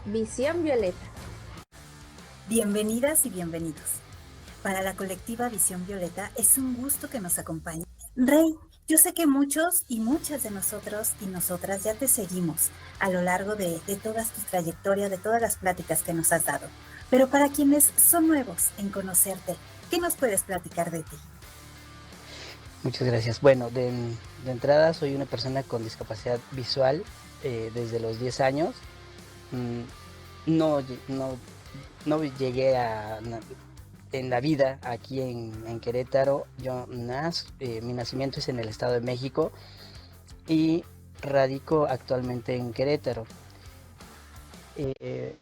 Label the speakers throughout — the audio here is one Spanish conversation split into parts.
Speaker 1: Visión Violeta.
Speaker 2: Bienvenidas y bienvenidos. Para la colectiva Visión Violeta es un gusto que nos acompañe. Rey, yo sé que muchos y muchas de nosotros y nosotras ya te seguimos a lo largo de todas tus trayectorias, de todas las pláticas que nos has dado. Pero para quienes son nuevos en conocerte, ¿qué nos puedes platicar de ti?
Speaker 3: Muchas gracias. Bueno, de entrada soy una persona con discapacidad visual desde los 10 años. Mm, No, no, no llegué en la vida aquí en Querétaro. Mi nacimiento es en el Estado de México y radico actualmente en Querétaro. Eh,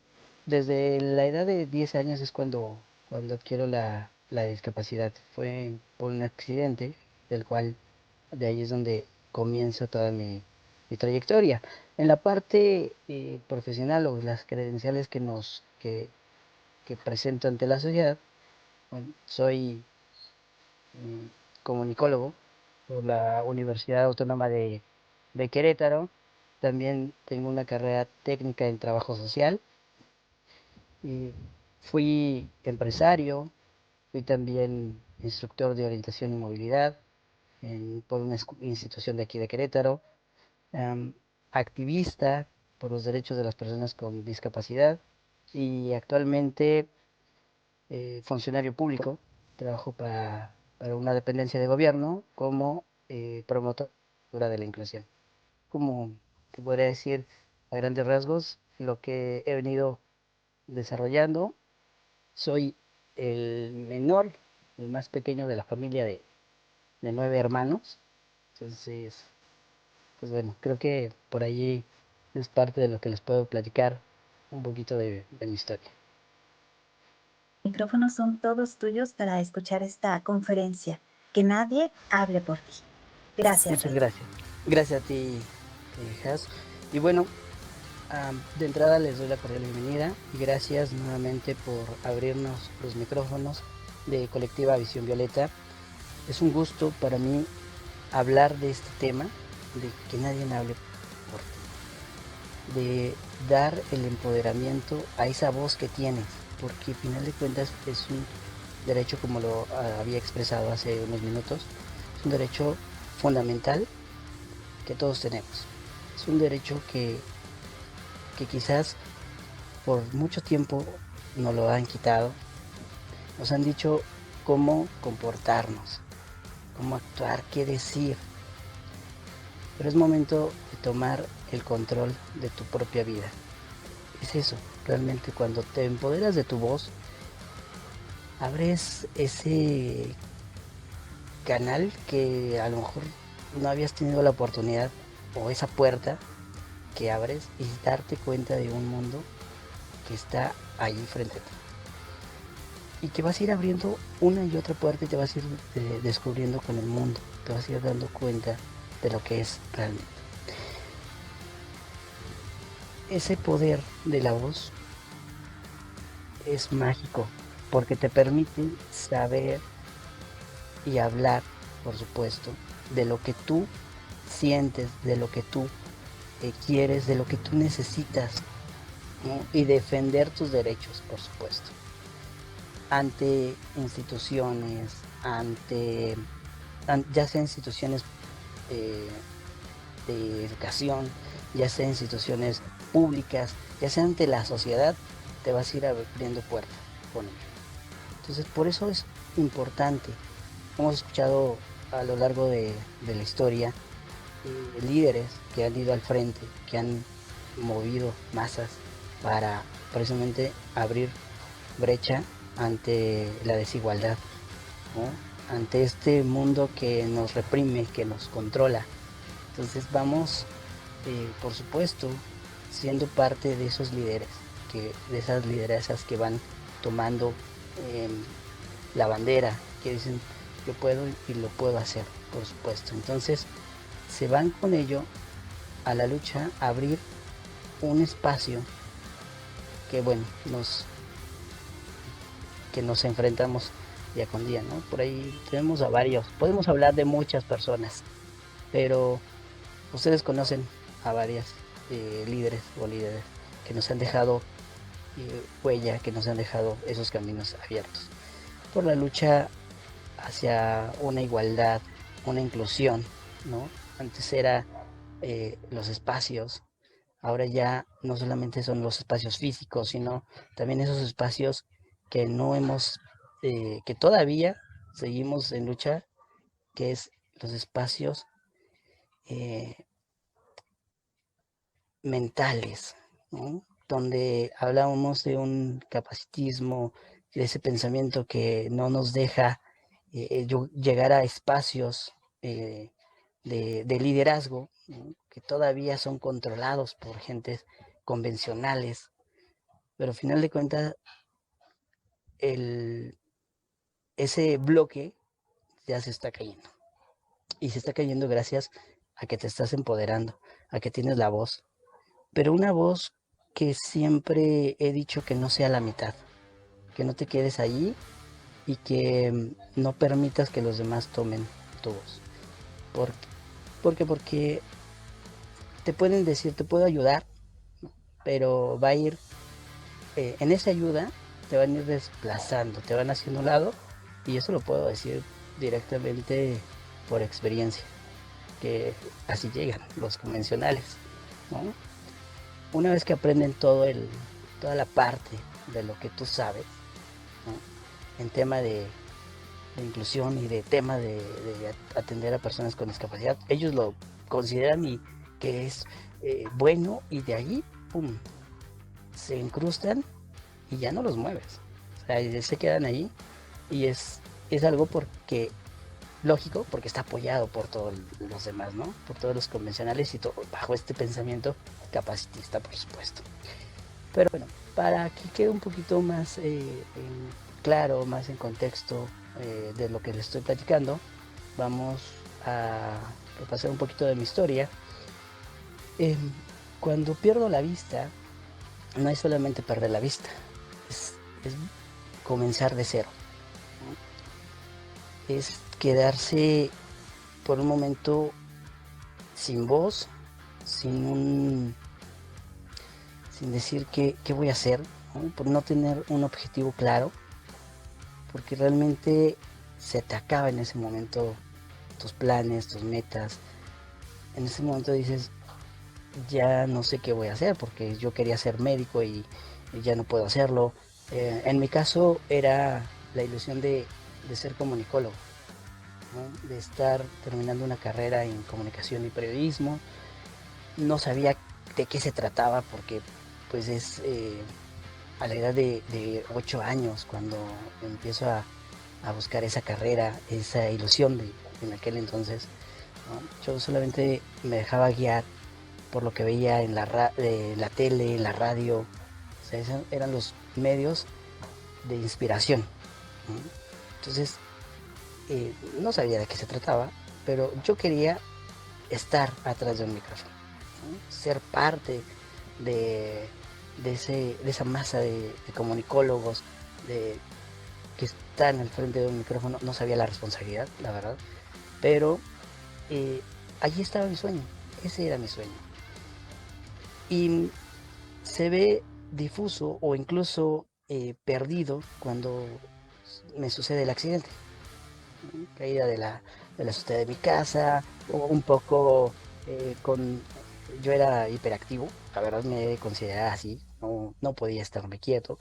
Speaker 3: Desde la edad de 10 años es cuando adquiero la discapacidad. Fue por un accidente, del cual de ahí es donde comienza toda mi trayectoria. En la parte profesional o las credenciales que presento ante la sociedad, bueno, soy comunicólogo por la Universidad Autónoma de Querétaro. También tengo una carrera técnica en trabajo social. Y fui empresario, fui también instructor de orientación y movilidad por una institución de aquí de Querétaro, am, activista por los derechos de las personas con discapacidad y actualmente funcionario público. Trabajo para una dependencia de gobierno como promotora de la inclusión. Como te podría decir a grandes rasgos lo que he venido desarrollando. Soy el menor, el más pequeño de la familia de 9 hermanos. Entonces, pues bueno, creo que por allí es parte de lo que les puedo platicar un poquito de mi historia.
Speaker 2: Los micrófonos son todos tuyos para escuchar esta conferencia. Que nadie hable por ti. Gracias,
Speaker 3: Muchas
Speaker 2: Rey.
Speaker 3: gracias. Gracias a ti, Has. Y bueno, de entrada les doy la cordial bienvenida y gracias nuevamente por abrirnos los micrófonos de Colectiva Visión Violeta. Es un gusto para mí hablar de este tema, de que nadie hable por ti, de dar el empoderamiento a esa voz que tienes, porque al final de cuentas es un derecho, como lo había expresado hace unos minutos, es un derecho fundamental que todos tenemos. Es un derecho que quizás por mucho tiempo nos lo han quitado, nos han dicho cómo comportarnos, cómo actuar, qué decir. Pero es momento de tomar el control de tu propia vida. Es eso, realmente cuando te empoderas de tu voz, abres ese canal que a lo mejor no habías tenido la oportunidad, o esa puerta que abres y darte cuenta de un mundo que está ahí frente a ti. Y que vas a ir abriendo una y otra puerta y te vas a ir descubriendo con el mundo, te vas a ir dando cuenta de lo que es realmente. Ese poder de la voz es mágico porque te permite saber y hablar, por supuesto, de lo que tú sientes, de lo que tú quieres, de lo que tú necesitas, ¿no? Y defender tus derechos, por supuesto, ante instituciones, ya sea instituciones eh, de educación, ya sea instituciones públicas, ya sea ante la sociedad, te vas a ir abriendo puertas con ello. Entonces, por eso es importante. Hemos escuchado a lo largo de la historia líderes que han ido al frente, que han movido masas para precisamente abrir brecha ante la desigualdad, ¿no? Ante este mundo que nos reprime, que nos controla. Entonces vamos, por supuesto, siendo parte de esos líderes, de esas lideresas que van tomando eh, la bandera, que dicen yo puedo y lo puedo hacer, por supuesto. Entonces se van con ello a la lucha, a abrir un espacio que bueno, que nos enfrentamos día con día, ¿no? Por ahí tenemos a varios, podemos hablar de muchas personas, pero ustedes conocen a varias líderes o líderes que nos han dejado huella, que nos han dejado esos caminos abiertos. Por la lucha hacia una igualdad, una inclusión, ¿no? Antes era los espacios, ahora ya no solamente son los espacios físicos, sino también esos espacios que no hemos, que todavía seguimos en lucha, que es los espacios eh, mentales, ¿no? Donde hablábamos de un capacitismo, de ese pensamiento que no nos deja llegar a espacios de liderazgo, ¿no? Que todavía son controlados por gentes convencionales, pero al final de cuentas el, ese bloque ya se está cayendo. Y se está cayendo gracias a que te estás empoderando, a que tienes la voz, pero una voz que siempre he dicho que no sea la mitad, que no te quedes allí y que no permitas que los demás tomen tu voz. ¿Por, porque te pueden decir, te puedo ayudar, pero va a ir, en esa ayuda te van a ir desplazando, te van haciendo un lado, y eso lo puedo decir directamente por experiencia, que así llegan los convencionales, ¿no? Una vez que aprenden toda la parte de lo que tú sabes, ¿no? En tema de inclusión y de tema de atender a personas con discapacidad, ellos lo consideran y que es bueno, y de ahí, pum, se incrustan y ya no los mueves. O sea, se quedan ahí, y es algo porque lógico, porque está apoyado por todos los demás, ¿no? Por todos los convencionales y todo bajo este pensamiento capacitista, por supuesto. Pero bueno, para que quede un poquito más claro, más en contexto de lo que les estoy platicando, vamos a repasar un poquito de mi historia. Eh, Cuando pierdo la vista, no es solamente perder la vista, es comenzar de cero, ¿no? Es quedarse por un momento sin voz, sin un, sin decir qué voy a hacer, ¿no? Por no tener un objetivo claro, porque realmente se te acaba en ese momento tus planes, tus metas. En ese momento dices, ya no sé qué voy a hacer, porque yo quería ser médico y ya no puedo hacerlo. En mi caso era la ilusión de ser comunicólogo, ¿no? De estar terminando una carrera en comunicación y periodismo. No sabía de qué se trataba, porque pues es a la edad de 8 años cuando empiezo a buscar esa carrera, esa ilusión de en aquel entonces, ¿no? Yo solamente me dejaba guiar por lo que veía en la tele, en la radio. O sea, esos eran los medios de inspiración, ¿no? Entonces, no sabía de qué se trataba, pero yo quería estar atrás de un micrófono, ¿no? Ser parte de, de esa masa de comunicólogos, de, que están al frente de un micrófono. No sabía la responsabilidad, la verdad, pero allí estaba mi sueño, ese era mi sueño. Y se ve difuso o incluso perdido cuando me sucede el accidente, ¿no? Caída de la azotea de mi casa, o un poco con... Yo era hiperactivo, la verdad me consideraba así, no podía estarme quieto.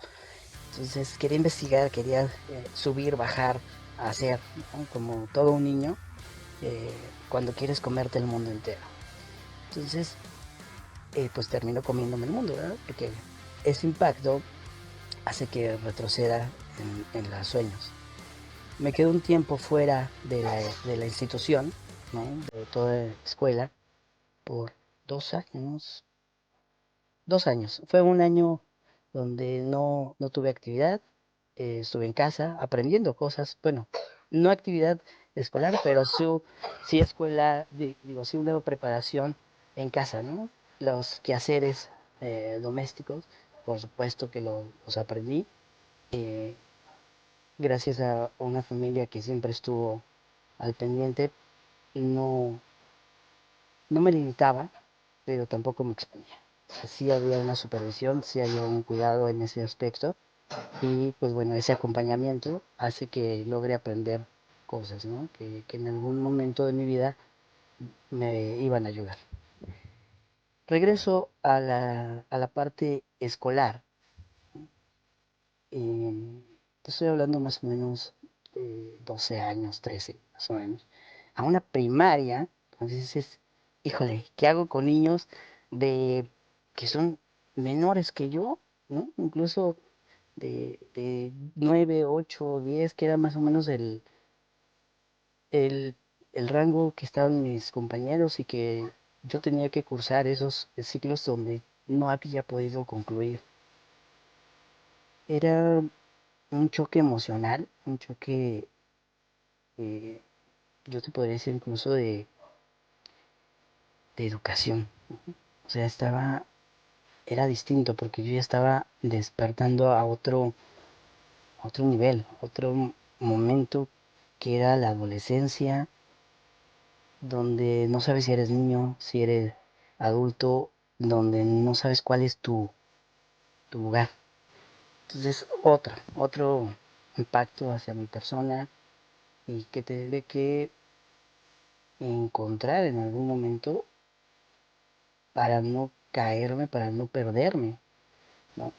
Speaker 3: Entonces quería investigar, quería subir, bajar, hacer, ¿no? Como todo un niño eh, cuando quieres comerte el mundo entero. Entonces, pues termino comiéndome el mundo, ¿verdad? Porque ese impacto hace que retroceda en los sueños. Me quedo un tiempo fuera de la institución, ¿no? De toda la escuela, por 2 años. 2 años. Fue un año donde no tuve actividad, estuve en casa aprendiendo cosas, bueno, no actividad escolar, pero sí escuela, digo, sí una preparación en casa, ¿no? Los quehaceres domésticos, por supuesto que los aprendí, eh, gracias a una familia que siempre estuvo al pendiente. No, no me limitaba, pero tampoco me exponía. sí había una supervisión, sí había un cuidado en ese aspecto y pues bueno, ese acompañamiento hace que logre aprender cosas, ¿no? Que en algún momento de mi vida me iban a ayudar. Regreso a la parte escolar. Te estoy hablando más o menos de 12 años, 13 más o menos. A una primaria, entonces dices, híjole, ¿qué hago con niños de que son menores que yo? ¿No? Incluso de 9 8 10 que era más o menos el, el rango que estaban mis compañeros y que yo tenía que cursar esos ciclos donde no había podido concluir. Era un choque emocional, un choque, eh, yo te podría decir incluso de educación. O sea, era distinto porque yo ya estaba despertando a otro nivel, otro momento que era la adolescencia, donde no sabes si eres niño, si eres adulto, donde no sabes cuál es tu lugar. Entonces, otro impacto hacia mi persona y que te debe que encontrar en algún momento para no caerme, para no perderme, ¿no?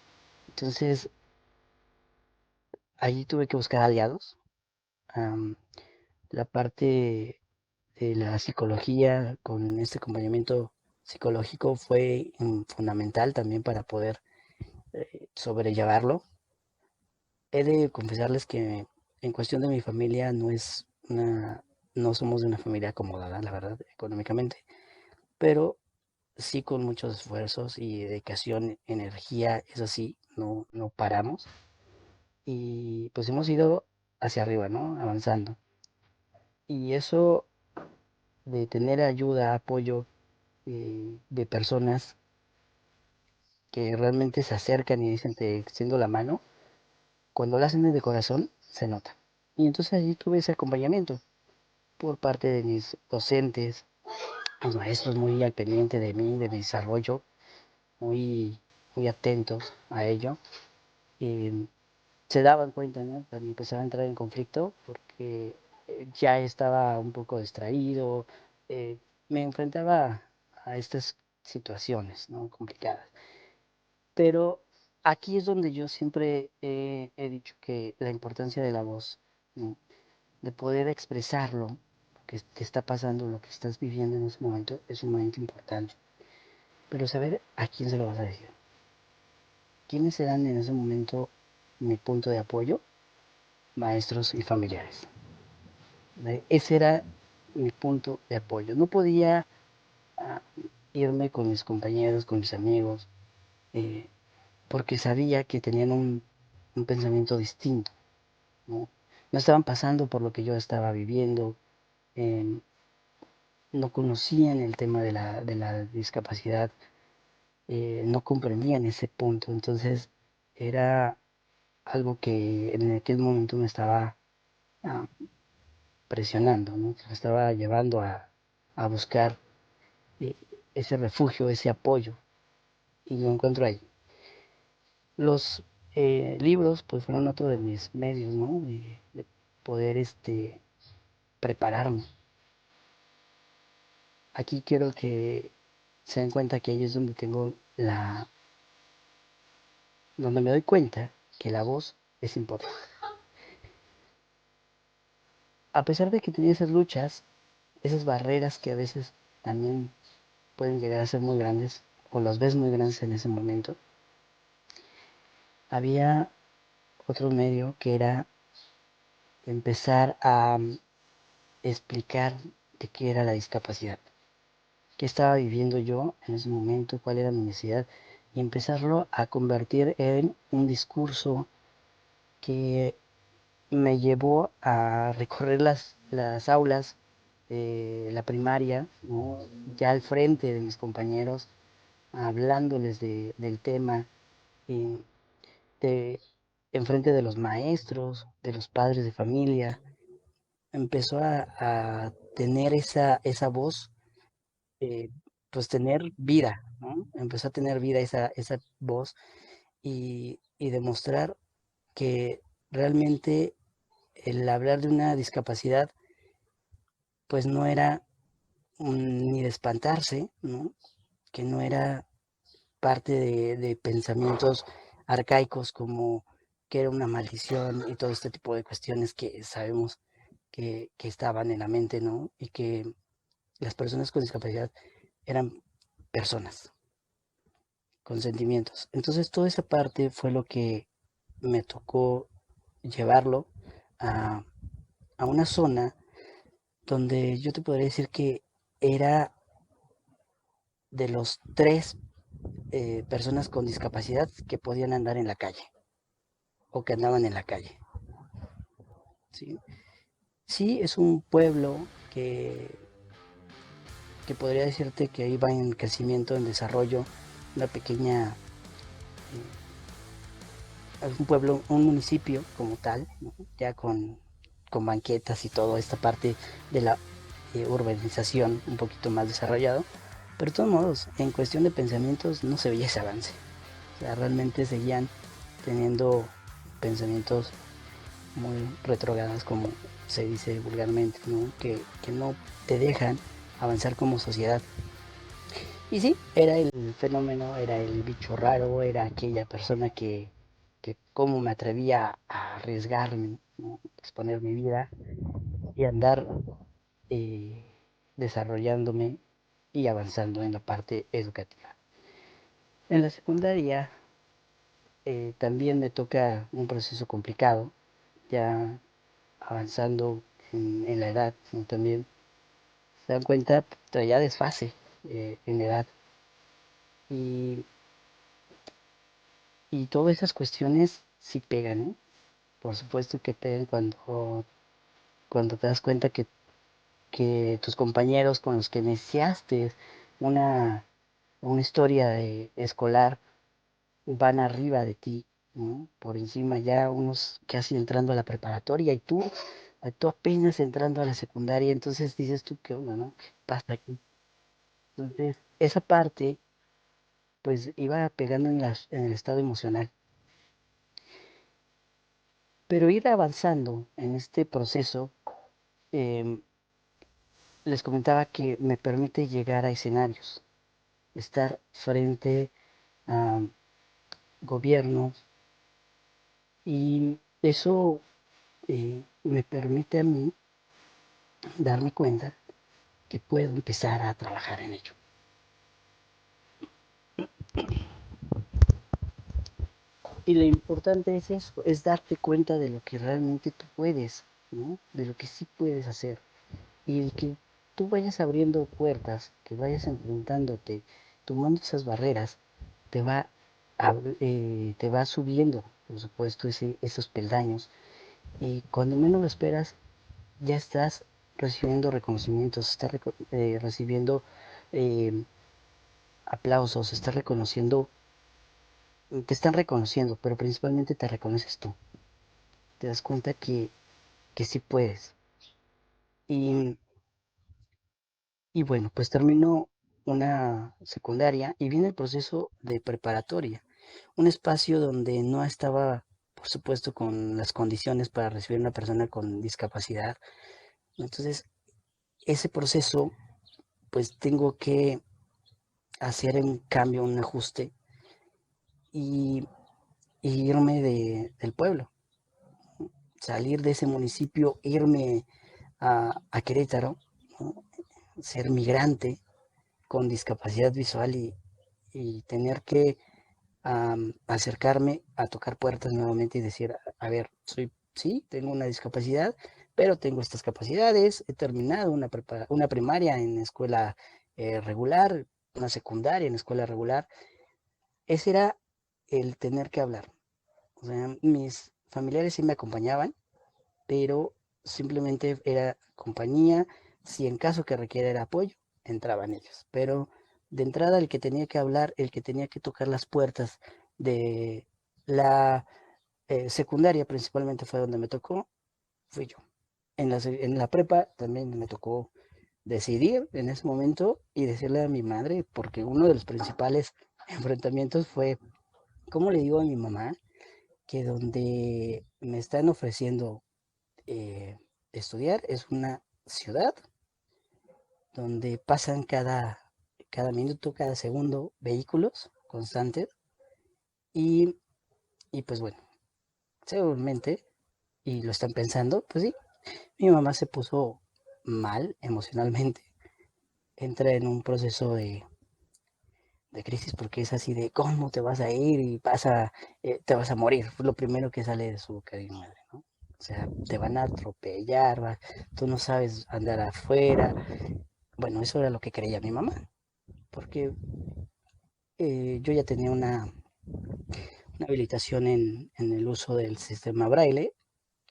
Speaker 3: Entonces, allí tuve que buscar aliados. Am, la parte de la psicología con este acompañamiento psicológico fue fundamental también para poder sobrellevarlo. He de confesarles que en cuestión de mi familia no somos de una familia acomodada, la verdad, económicamente, pero sí con muchos esfuerzos y dedicación, energía, eso sí, no paramos. Y pues hemos ido hacia arriba, ¿no? Avanzando. Y eso de tener ayuda, apoyo de personas que realmente se acercan y dicen te extiendo la mano, cuando lo hacen de corazón, se nota. Y entonces allí tuve ese acompañamiento por parte de mis docentes, los maestros muy al pendiente de mí, de mi desarrollo, muy, muy atentos a ello. Y se daban cuenta, ¿no? Cuando empezaba a entrar en conflicto, porque ya estaba un poco distraído, eh, me enfrentaba a estas situaciones, ¿no? Complicadas. Pero aquí es donde yo siempre he dicho que la importancia de la voz, ¿no? De poder expresarlo, lo que te está pasando, lo que estás viviendo en ese momento, es un momento importante. Pero saber a quién se lo vas a decir. ¿Quiénes serán en ese momento mi punto de apoyo? Maestros y familiares. Ese era mi punto de apoyo. No podía ah, irme con mis compañeros, con mis amigos, eh, porque sabía que tenían un pensamiento distinto, ¿no? No estaban pasando por lo que yo estaba viviendo, eh, no conocían el tema de la discapacidad, no comprendían ese punto. Entonces era algo que en aquel momento me estaba ah, presionando, ¿no? Me estaba llevando a buscar eh, ese refugio, ese apoyo, y lo encuentro ahí. Los libros, pues fueron otro de mis medios, ¿no? De poder prepararme. Aquí quiero que se den cuenta que ahí es donde donde me doy cuenta que la voz es importante. A pesar de que tenía esas luchas, esas barreras que a veces también pueden llegar a ser muy grandes, o las ves muy grandes en ese momento, había otro medio que era empezar a explicar de qué era la discapacidad, qué estaba viviendo yo en ese momento, cuál era mi necesidad, y empezarlo a convertir en un discurso que me llevó a recorrer las aulas de la primaria, ¿no? Ya al frente de mis compañeros, hablándoles del tema, y de, enfrente de los maestros, de los padres de familia, empezó a tener esa voz pues tener vida, ¿no? Empezó a tener vida esa voz y demostrar que realmente el hablar de una discapacidad, pues no era ni de espantarse, ¿no? Que no era parte de pensamientos arcaicos como que era una maldición y todo este tipo de cuestiones que sabemos que estaban en la mente, ¿no? Y que las personas con discapacidad eran personas con sentimientos. Entonces toda esa parte fue lo que me tocó llevarlo a, a una zona donde yo te podría decir que era de los tres personas con discapacidad que podían andar en la calle o que andaban en la calle. Sí, sí es un pueblo que podría decirte que iba en crecimiento, en desarrollo, una pequeña, un pueblo, un municipio como tal, ¿no? Ya con banquetas y toda esta parte de la urbanización un poquito más desarrollado, pero de todos modos, en cuestión de pensamientos no se veía ese avance. O sea, realmente seguían teniendo pensamientos muy retrógradas, como se dice vulgarmente, ¿no? Que no te dejan avanzar como sociedad. Y sí, era el fenómeno, era el bicho raro, era aquella persona que cómo me atrevía a arriesgarme, ¿no? Exponer mi vida y andar eh, desarrollándome y avanzando en la parte educativa. En la secundaria también me toca un proceso complicado, ya avanzando en la edad, ¿no? También se dan cuenta, traía desfase en edad. Y, y todas esas cuestiones sí pegan, ¿eh? Por supuesto que pegan cuando te das cuenta que tus compañeros con los que iniciaste una, una historia escolar van arriba de ti, ¿no? Por encima ya unos casi entrando a la preparatoria y tú apenas entrando a la secundaria, entonces dices tú, ¿qué onda, no? ¿Qué pasa aquí? Entonces, esa parte, pues iba pegando en el estado emocional. Pero ir avanzando en este proceso, em, les comentaba que me permite llegar a escenarios, estar frente a gobiernos y eso me permite a mí darme cuenta que puedo empezar a trabajar en ello. Y lo importante es eso, es darte cuenta de lo que realmente tú puedes, ¿no? De lo que sí puedes hacer. Y el que tú vayas abriendo puertas, que vayas enfrentándote, tomando esas barreras, te va, te va subiendo, por supuesto, esos peldaños. Y cuando menos lo esperas, ya estás recibiendo reconocimientos, estás recibiendo eh, aplausos, estás reconociendo, te están reconociendo, pero principalmente te reconoces tú. Te das cuenta que sí puedes. Y Y bueno, pues terminó una secundaria y viene el proceso de preparatoria, un espacio donde no estaba, por supuesto, con las condiciones para recibir a una persona con discapacidad. Entonces, ese proceso, pues tengo que hacer un cambio, un ajuste y, y irme del pueblo, salir de ese municipio, irme a Querétaro, ¿no? Ser migrante con discapacidad visual y tener que acercarme a tocar puertas nuevamente y decir, a ver, sí, tengo una discapacidad, pero tengo estas capacidades, he terminado una primaria en escuela regular, una secundaria en escuela regular. Ese era el tener que hablar. O sea, mis familiares sí me acompañaban, pero simplemente era compañía, si en caso que requiera apoyo, entraban ellos. Pero de entrada el que tenía que hablar, el que tenía que tocar las puertas de la secundaria principalmente fue donde me tocó, fui yo. En la prepa también me tocó decidir en ese momento y decirle a mi madre, porque uno de los principales enfrentamientos fue, ¿cómo le digo a mi mamá que donde me están ofreciendo eh, estudiar es una ciudad donde pasan cada minuto, cada segundo vehículos constantes y, y pues bueno, seguramente, y lo están pensando, pues sí, mi mamá se puso mal emocionalmente, entra en un proceso de crisis porque es así de cómo te vas a ir y te vas a morir. Fue lo primero que sale de su boca de mi madre, ¿no? O sea, te van a atropellar, tú no sabes andar afuera. Bueno, eso era lo que creía mi mamá, porque yo ya tenía una habilitación en el uso del sistema braille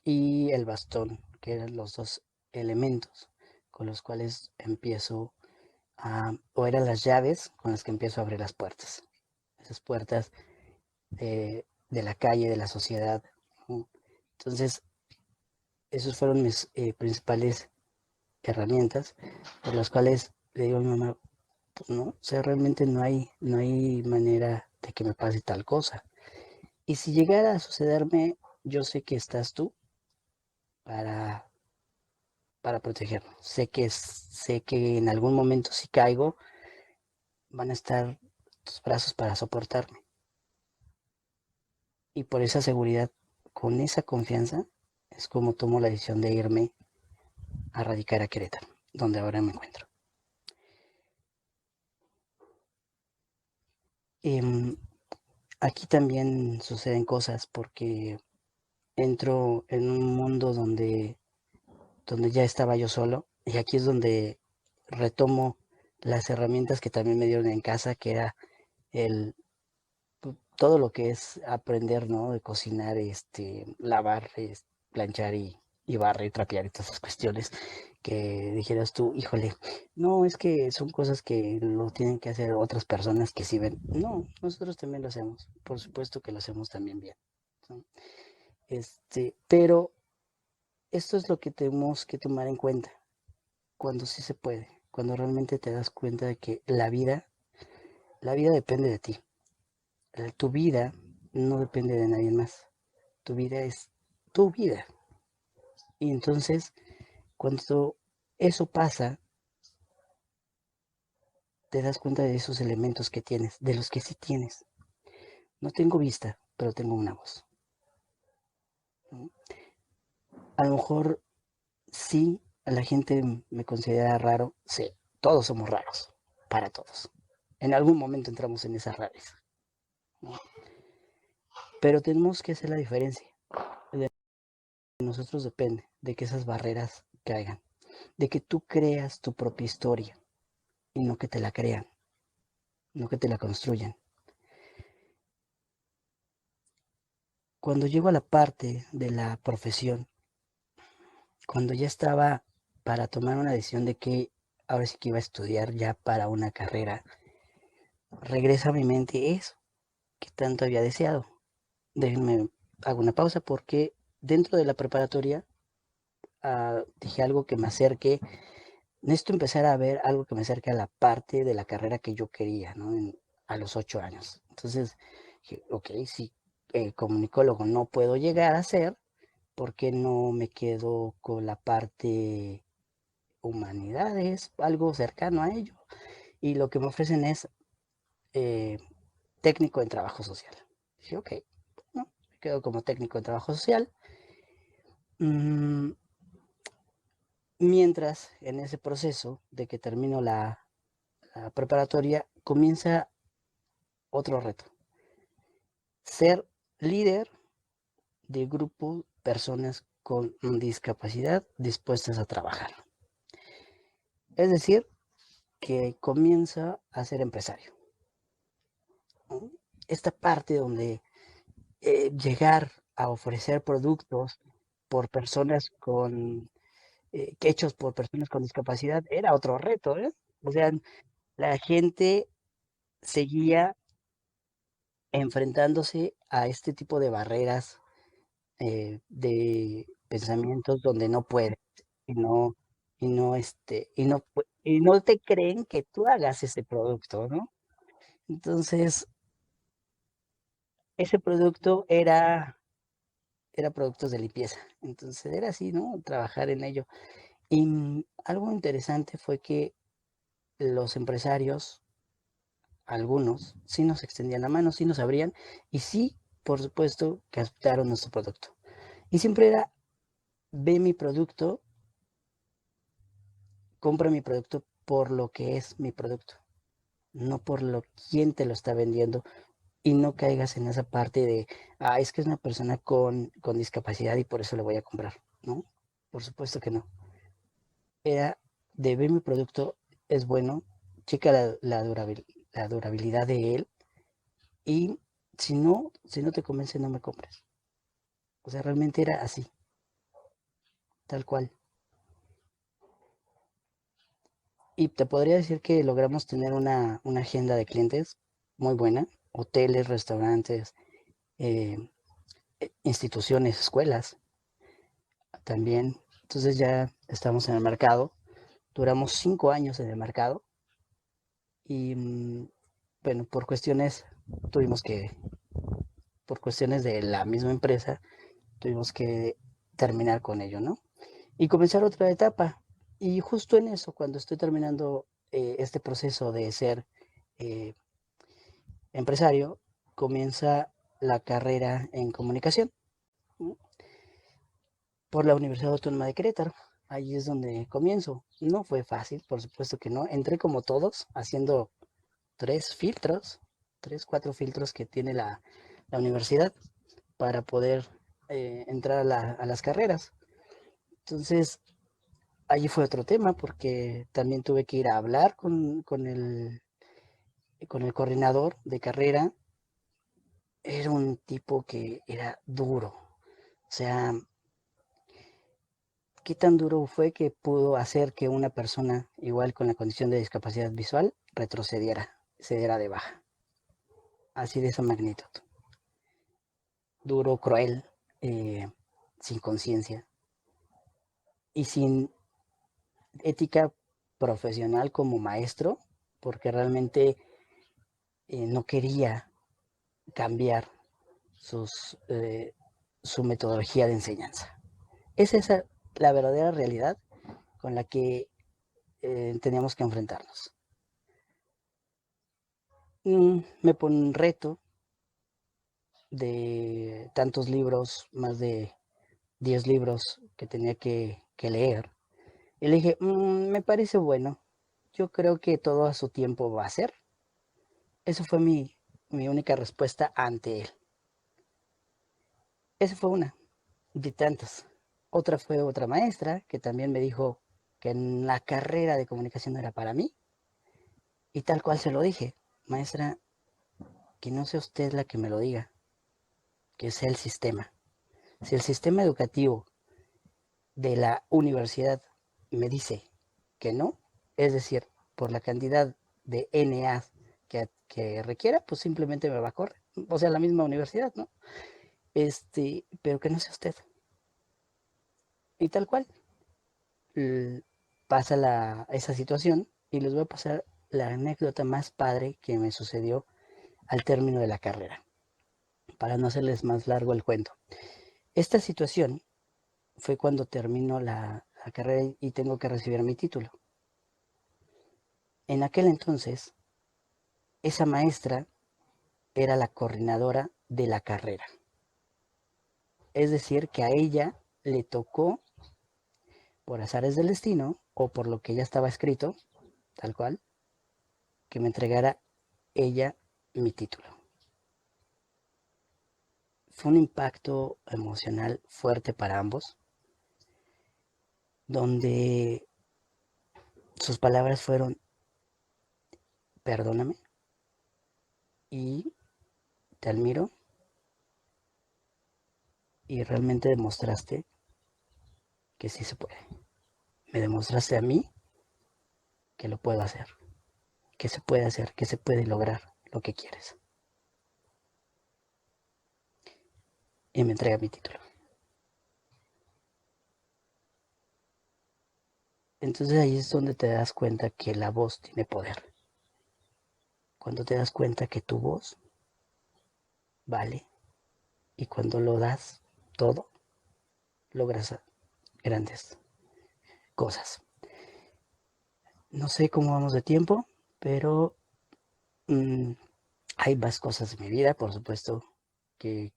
Speaker 3: y el bastón, que eran los dos elementos con los cuales empiezo o eran las llaves con las que empiezo a abrir las puertas. Esas puertas de la calle, de la sociedad, ¿no? Entonces, esas fueron mis principales herramientas por las cuales le digo a mi mamá, pues no, o sea, realmente no hay manera de que me pase tal cosa. Y si llegara a sucederme, yo sé que estás tú para, para protegerme. Sé que en algún momento si caigo, van a estar tus brazos para soportarme. Y por esa seguridad, con esa confianza, es como tomo la decisión de irme a radicar a Querétaro, donde ahora me encuentro. Em, Aquí también suceden cosas porque entro en un mundo donde ya estaba yo solo y aquí es donde retomo las herramientas que también me dieron en casa, que era el todo lo que es aprender, ¿no? De cocinar, lavar, planchar y barrer, trapear y todas esas cuestiones que dijeras tú, híjole, no, es que son cosas que lo tienen que hacer otras personas que sí ven. No, nosotros también lo hacemos. Por supuesto que lo hacemos también bien, ¿no? Pero esto es lo que tenemos que tomar en cuenta cuando sí se puede, cuando realmente te das cuenta de que la vida depende de ti. Tu vida no depende de nadie más. Tu vida es tu vida. Y entonces, cuando eso pasa, te das cuenta de esos elementos que tienes, de los que sí tienes. No tengo vista, pero tengo una voz, ¿no? A lo mejor sí, la gente me considera raro. Sí, todos somos raros, para todos. En algún momento entramos en esas rarezas, ¿no? Pero tenemos que hacer la diferencia. De nosotros depende de que esas barreras caigan, de que tú creas tu propia historia y no que te la crean, no que te la construyan. Cuando llego a la parte de la profesión, cuando ya estaba para tomar una decisión de que ahora sí que iba a estudiar ya para una carrera, regresa a mi mente eso que tanto había deseado. Déjenme, hago una pausa porque dentro de la preparatoria dije algo que me acerque, necesito empezar a ver algo que me acerque a la parte de la carrera que yo quería, ¿no? A los 8 años. Entonces, dije, ok, si comunicólogo no puedo llegar a ser, ¿por qué no me quedo con la parte humanidades, algo cercano a ello? Y lo que me ofrecen es eh, técnico en trabajo social. Dije, ok, ¿no? Me quedo como técnico en trabajo social. Mm, Mientras, en ese proceso de que termino la preparatoria, comienza otro reto. Ser líder de grupo personas con discapacidad dispuestas a trabajar. Es decir, que comienza a ser empresario, ¿no? Esta parte donde llegar a ofrecer productos por personas hechos por personas con discapacidad era otro reto, ¿eh? O sea, la gente seguía enfrentándose a este tipo de barreras, de pensamientos donde no puede, no. y no te creen que tú hagas ese producto, ¿no? Entonces, ese producto era productos de limpieza. Entonces era así, ¿no? Trabajar en ello. Y algo interesante fue que los empresarios, algunos, sí nos extendían la mano, sí nos abrían y sí, por supuesto, que aceptaron nuestro producto. Y siempre era, ve mi producto, compra mi producto por lo que es mi producto, no por lo quién te lo está vendiendo. Y no caigas en esa parte de, es que es una persona con discapacidad y por eso le voy a comprar, ¿no? Por supuesto que no. Era de ver mi producto, es bueno, checa la durabilidad de él y si no te convence, no me compres. O sea, realmente era así, tal cual. Y te podría decir que logramos tener una agenda de clientes muy buena, hoteles, restaurantes, eh, instituciones, escuelas también. Entonces ya estamos en el mercado, duramos 5 años en el mercado y bueno, tuvimos que, por cuestiones de la misma empresa, tuvimos que terminar con ello, ¿no? Y comenzar otra etapa. Y justo en eso, cuando estoy terminando este proceso de ser eh, empresario, comienza la carrera en comunicación, ¿no? Por la Universidad Autónoma de Querétaro. Ahí es donde comienzo. No fue fácil, por supuesto que no. Entré como todos, haciendo 3 filtros, 3, 4 filtros que tiene la universidad para poder entrar a las carreras. Entonces, allí fue otro tema porque también tuve que ir a hablar con el coordinador de carrera. Era un tipo que era duro. O sea, ¿qué tan duro fue que pudo hacer que una persona igual con la condición de discapacidad visual retrocediera, se diera de baja? Así de esa magnitud. Duro, cruel, eh, sin conciencia y sin ética profesional como maestro, porque realmente no quería cambiar sus, eh, su metodología de enseñanza. Es esa la verdadera realidad con la que teníamos que enfrentarnos. Me pone un reto de tantos libros, más de 10 libros que tenía que leer. Y le dije, me parece bueno, yo creo que todo a su tiempo va a ser. Esa fue mi única respuesta ante él. Esa fue una de tantas. Otra fue otra maestra que también me dijo que en la carrera de comunicación era para mí. Y tal cual se lo dije, maestra, que no sea usted la que me lo diga, que sea el sistema. Si el sistema educativo de la universidad me dice que no, es decir, por la cantidad de NA que requiera, pues simplemente me va a correr. O sea, la misma universidad, ¿no? Pero que no sea usted. Y tal cual, pasa esa situación y les voy a pasar la anécdota más padre que me sucedió al término de la carrera, para no hacerles más largo el cuento. Esta situación fue cuando termino la carrera y tengo que recibir mi título. En aquel entonces, esa maestra era la coordinadora de la carrera. Es decir, que a ella le tocó, por azares del destino, o por lo que ya estaba escrito, tal cual, que me entregara ella mi título. Fue un impacto emocional fuerte para ambos, donde sus palabras fueron, perdóname y te admiro y realmente demostraste que sí se puede. Me demostraste a mí que lo puedo hacer, que se puede lograr lo que quieres. Y me entrega mi título. Entonces ahí es donde te das cuenta que la voz tiene poder. Cuando te das cuenta que tu voz vale y cuando lo das todo, logras grandes cosas. No sé cómo vamos de tiempo, pero mm, hay más cosas en mi vida, por supuesto, que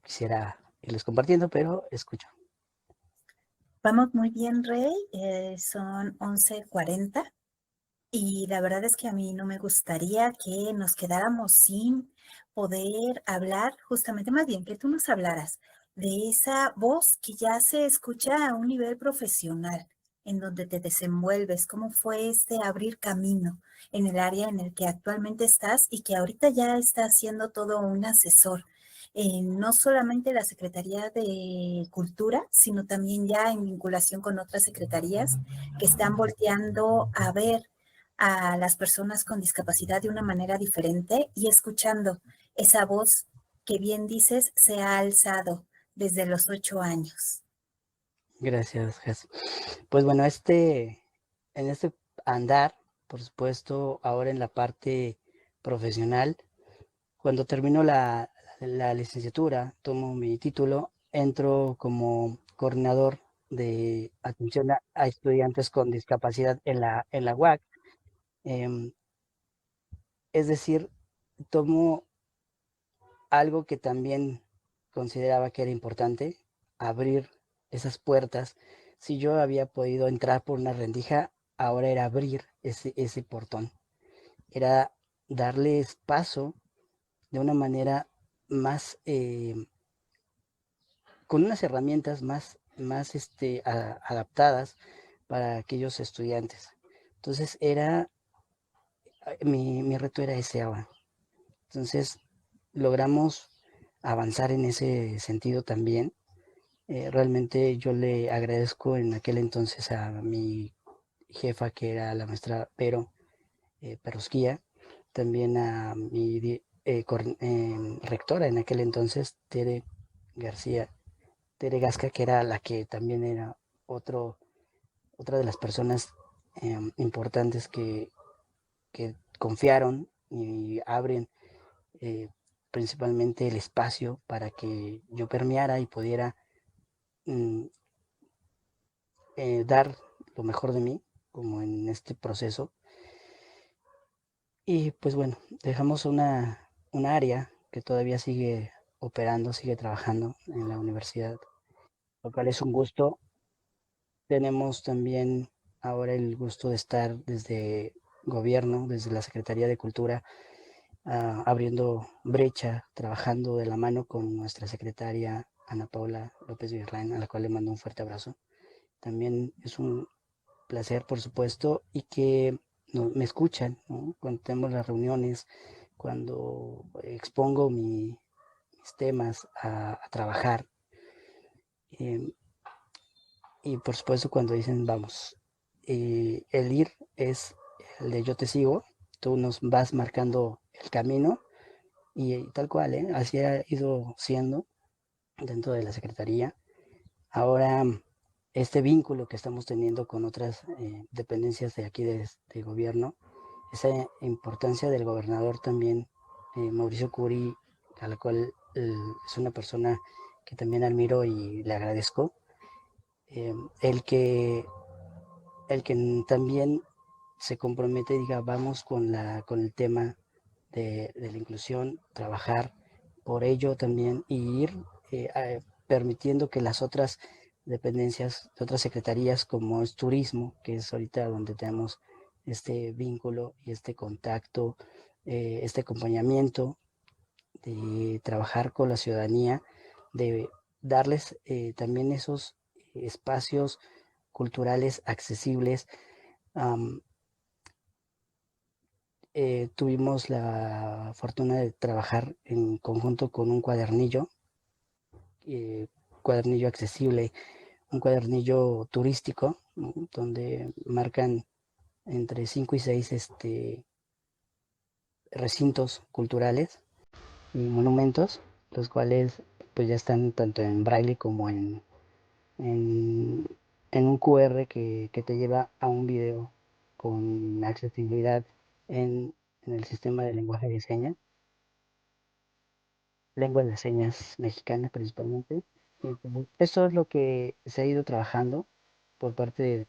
Speaker 3: quisiera irles compartiendo, pero escucho.
Speaker 2: Vamos muy bien, Rey. Son 11:40 y la verdad es que a mí no me gustaría que nos quedáramos sin poder hablar, justamente más bien que tú nos hablaras de esa voz que ya se escucha a un nivel profesional, en donde te desenvuelves, cómo fue este abrir camino en el área en el que actualmente estás y que ahorita ya estás siendo todo un asesor en no solamente la Secretaría de Cultura, sino también ya en vinculación con otras secretarías que están volteando a ver a las personas con discapacidad de una manera diferente y escuchando esa voz que bien dices se ha alzado desde los 8 años.
Speaker 3: Gracias, Jess. Pues bueno, en este andar, por supuesto, ahora en la parte profesional, cuando termino la licenciatura, tomo mi título, entro como coordinador de atención a estudiantes con discapacidad en la UAC. Em, es decir, tomo algo que también consideraba que era importante, abrir esas puertas. Si yo había podido entrar por una rendija, ahora era abrir ese portón. Era darles paso de una manera más, con unas herramientas más adaptadas para aquellos estudiantes. Entonces mi reto era ese ahora. Entonces logramos avanzar en ese sentido también. Realmente yo le agradezco en aquel entonces a mi jefa, que era la maestra Perosquía, también a mi rectora en aquel entonces, García, Tere Gasca, que era la que también era otro, otra de las personas importantes que confiaron y abren eh, principalmente el espacio para que yo permeara y pudiera mm, dar lo mejor de mí, como en este proceso. Y pues bueno, dejamos una área que todavía sigue operando, sigue trabajando en la universidad, lo cual es un gusto. Tenemos también ahora el gusto de estar desde gobierno, desde la Secretaría de Cultura, abriendo brecha, trabajando de la mano con nuestra secretaria Ana Paula López Virlain, a la cual le mando un fuerte abrazo. También es un placer, por supuesto, y que no, me escuchan, ¿no? Cuando tenemos las reuniones, cuando expongo mis temas a trabajar. Eh, y por supuesto cuando dicen vamos. El ir es el de yo te sigo, tú nos vas marcando el camino y tal cual, ¿eh? Así ha ido siendo dentro de la Secretaría. Ahora, este vínculo que estamos teniendo con otras dependencias de aquí de gobierno, esa importancia del gobernador también, Mauricio Curi, a la cual es una persona que también admiro y le agradezco, eh, el, que, el que también se compromete y diga, vamos con el tema de la inclusión, trabajar por ello también y ir permitiendo que las otras dependencias, de otras secretarías como es turismo, que es ahorita donde tenemos este vínculo y este contacto, este acompañamiento de trabajar con la ciudadanía, de darles también esos espacios culturales accesibles. Um, Tuvimos la fortuna de trabajar en conjunto con un eh, cuadernillo accesible, un cuadernillo turístico, ¿no? Donde marcan entre 5 y 6 recintos culturales y monumentos, los cuales pues ya están tanto en braille como en en un QR que te lleva a un video con accesibilidad en el sistema de lenguaje de señas, lengua de señas mexicana principalmente. Y pues, eso es lo que se ha ido trabajando por parte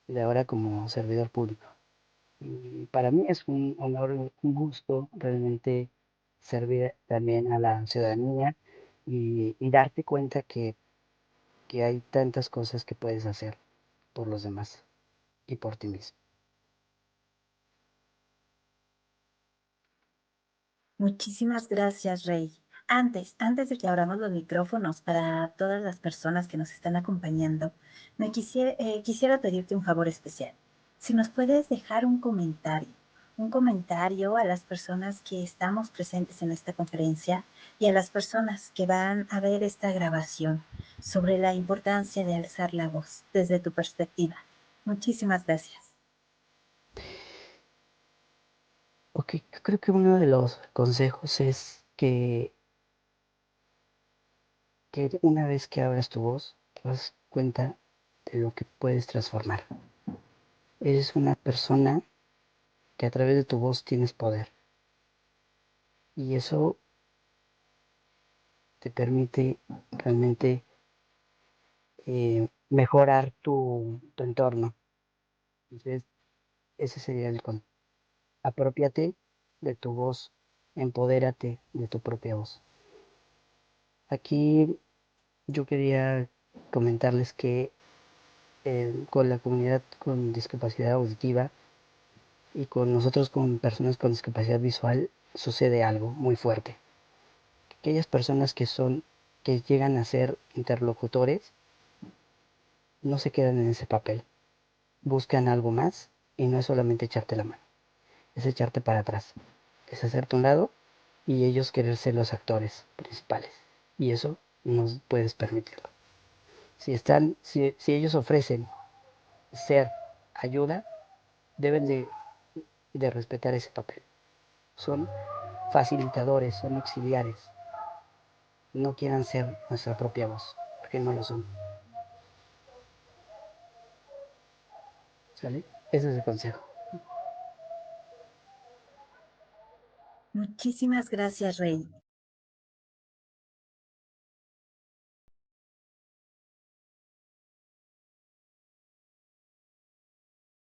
Speaker 3: de ahora como servidor público. Y para mí es un honor, un gusto realmente servir también a la ciudadanía y darte cuenta que hay tantas cosas que puedes hacer por los demás y por ti mismo.
Speaker 2: Muchísimas gracias, Rey. Antes de que abramos los micrófonos para todas las personas que nos están acompañando, quisiera pedirte un favor especial. Si nos puedes dejar un comentario a las personas que estamos presentes en esta conferencia y a las personas que van a ver esta grabación sobre la importancia de alzar la voz desde tu perspectiva. Muchísimas gracias.
Speaker 3: Ok, yo creo que uno de los consejos es que una vez que abras tu voz, te das cuenta de lo que puedes transformar. Eres una persona que a través de tu voz tienes poder y eso te permite realmente mejorar tu entorno. Entonces, ese sería el con. Apropiate de tu voz, empodérate de tu propia voz. Aquí yo quería comentarles que con la comunidad con discapacidad auditiva y con nosotros con personas con discapacidad visual sucede algo muy fuerte. Aquellas personas que llegan a ser interlocutores, no se quedan en ese papel, buscan algo más y no es solamente echarte la mano, es echarte para atrás, es hacerte un lado y ellos querer ser los actores principales. Y eso no puedes permitirlo. Si ellos ofrecen ser ayuda, deben de respetar ese papel. Son facilitadores, son auxiliares. No quieran ser nuestra propia voz, porque no lo son. ¿Sale? Ese es el consejo.
Speaker 2: Muchísimas gracias, Rey.